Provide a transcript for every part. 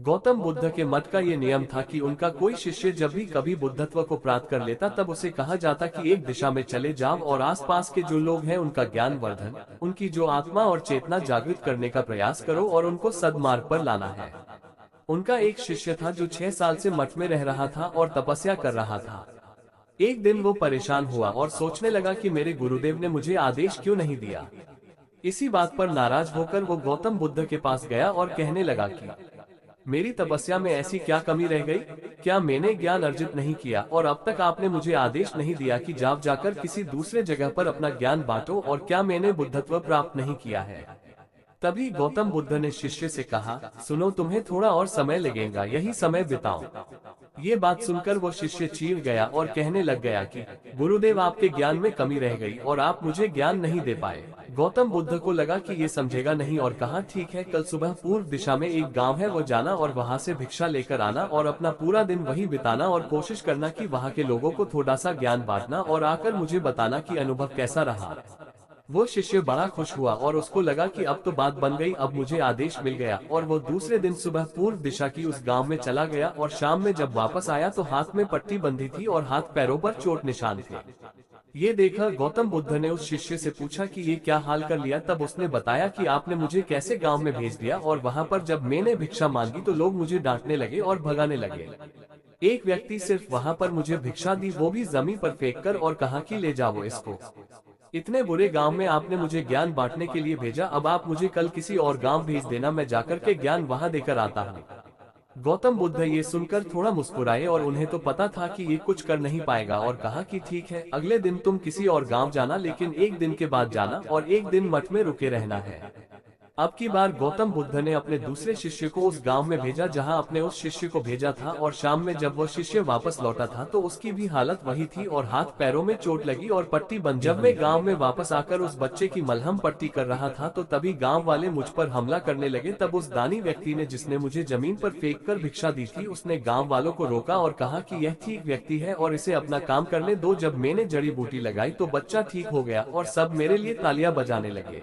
गौतम बुद्ध के मत का ये नियम था कि उनका कोई शिष्य जब भी कभी बुद्धत्व को प्राप्त कर लेता तब उसे कहा जाता कि एक दिशा में चले जाओ और आसपास के जो लोग हैं उनका ज्ञान वर्धन, उनकी जो आत्मा और चेतना जागृत करने का प्रयास करो और उनको सद्मार्ग पर लाना है। उनका एक शिष्य था जो 6 साल से मठ में रह रहा था और तपस्या कर रहा था। एक दिन वो परेशान हुआ और सोचने लगा कि मेरे गुरुदेव ने मुझे आदेश क्यों नहीं दिया। इसी बात पर नाराज होकर वो गौतम बुद्ध के पास गया और कहने लगा कि मेरी तपस्या में ऐसी क्या कमी रह गई? क्या मैंने ज्ञान अर्जित नहीं किया और अब तक आपने मुझे आदेश नहीं दिया कि जाकर किसी दूसरे जगह पर अपना ज्ञान बांटो, और क्या मैंने बुद्धत्व प्राप्त नहीं किया है? तभी गौतम बुद्ध ने शिष्य से कहा, सुनो, तुम्हें थोड़ा और समय लगेगा, यही समय बिताओ। ये बात सुनकर वो शिष्य चीड़ गया और कहने लग गया कि गुरुदेव, आपके ज्ञान में कमी रह गई और आप मुझे ज्ञान नहीं दे पाए। गौतम बुद्ध को लगा कि ये समझेगा नहीं और कहा, ठीक है, कल सुबह पूर्व दिशा में एक गांव है, वो जाना और वहां से भिक्षा लेकर आना और अपना पूरा दिन वहीं बिताना और कोशिश करना कि वहां के लोगों को थोड़ा सा ज्ञान बांटना और आकर मुझे बताना कि अनुभव कैसा रहा। वो शिष्य बड़ा खुश हुआ और उसको लगा कि अब तो बात बन गई, अब मुझे आदेश मिल गया। और वो दूसरे दिन सुबह पूर्व दिशा की उस गांव में चला गया और शाम में जब वापस आया तो हाथ में पट्टी बंधी थी और हाथ पैरों पर चोट निशान थे। ये देखकर गौतम बुद्ध ने उस शिष्य से पूछा कि ये क्या हाल कर लिया। तब उसने बताया कि आपने मुझे कैसे गांव में भेज दिया और वहां पर जब मैंने भिक्षा मांगी तो लोग मुझे डांटने लगे और भगाने लगे। एक व्यक्ति सिर्फ वहां पर मुझे भिक्षा दी, वो भी जमीन पर फेंककर, और कहा कि ले जाओ इसको। इतने बुरे गांव में आपने मुझे ज्ञान बांटने के लिए भेजा, अब आप मुझे कल किसी और गांव भेज देना, मैं जाकर के ज्ञान वहां देकर आता हूँ। गौतम बुद्ध ये सुनकर थोड़ा मुस्कुराए और उन्हें तो पता था कि ये कुछ कर नहीं पाएगा, और कहा कि ठीक है, अगले दिन तुम किसी और गांव जाना, लेकिन एक दिन के बाद जाना और एक दिन मठ में रुके रहना है। अब की बार गौतम बुद्ध ने अपने दूसरे शिष्य को उस गांव में भेजा जहां आपने उस शिष्य को भेजा था, और शाम में जब वो शिष्य वापस लौटा था तो उसकी भी हालत वही थी और हाथ पैरों में चोट लगी और पट्टी बंधी। जब मैं गांव में वापस आकर उस बच्चे की मलहम पट्टी कर रहा था तो तभी गांव वाले मुझ पर हमला करने लगे। तब उस दानी व्यक्ति ने, जिसने मुझे जमीन पर फेंक कर भिक्षा दी थी, उसने गाँव वालों को रोका और कहा कि यह ठीक व्यक्ति है और इसे अपना काम करने दो। जब मैंने जड़ी बूटी लगाई तो बच्चा ठीक हो गया और सब मेरे लिए तालियां बजाने लगे।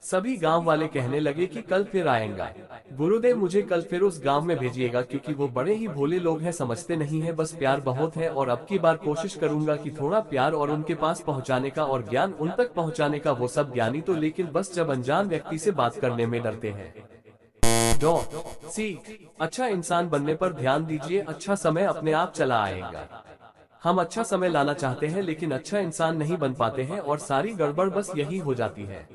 सभी गांव वाले कहने लगे कि कल फिर आएगा गुरुदेव, मुझे कल फिर उस गांव में भेजिएगा, क्योंकि वो बड़े ही भोले लोग हैं, समझते नहीं है, बस प्यार बहुत है। और अब की बार कोशिश करूंगा कि थोड़ा प्यार और उनके पास पहुंचाने का और ज्ञान उन तक पहुंचाने का। वो सब ज्ञानी तो लेकिन बस जब अनजान व्यक्ति से बात करने में डरते हैं। अच्छा इंसान बनने पर ध्यान दीजिए, अच्छा समय अपने आप चला आएगा। हम अच्छा समय लाना चाहते हैं लेकिन अच्छा इंसान नहीं बन पाते हैं और सारी गड़बड़ बस यही हो जाती है।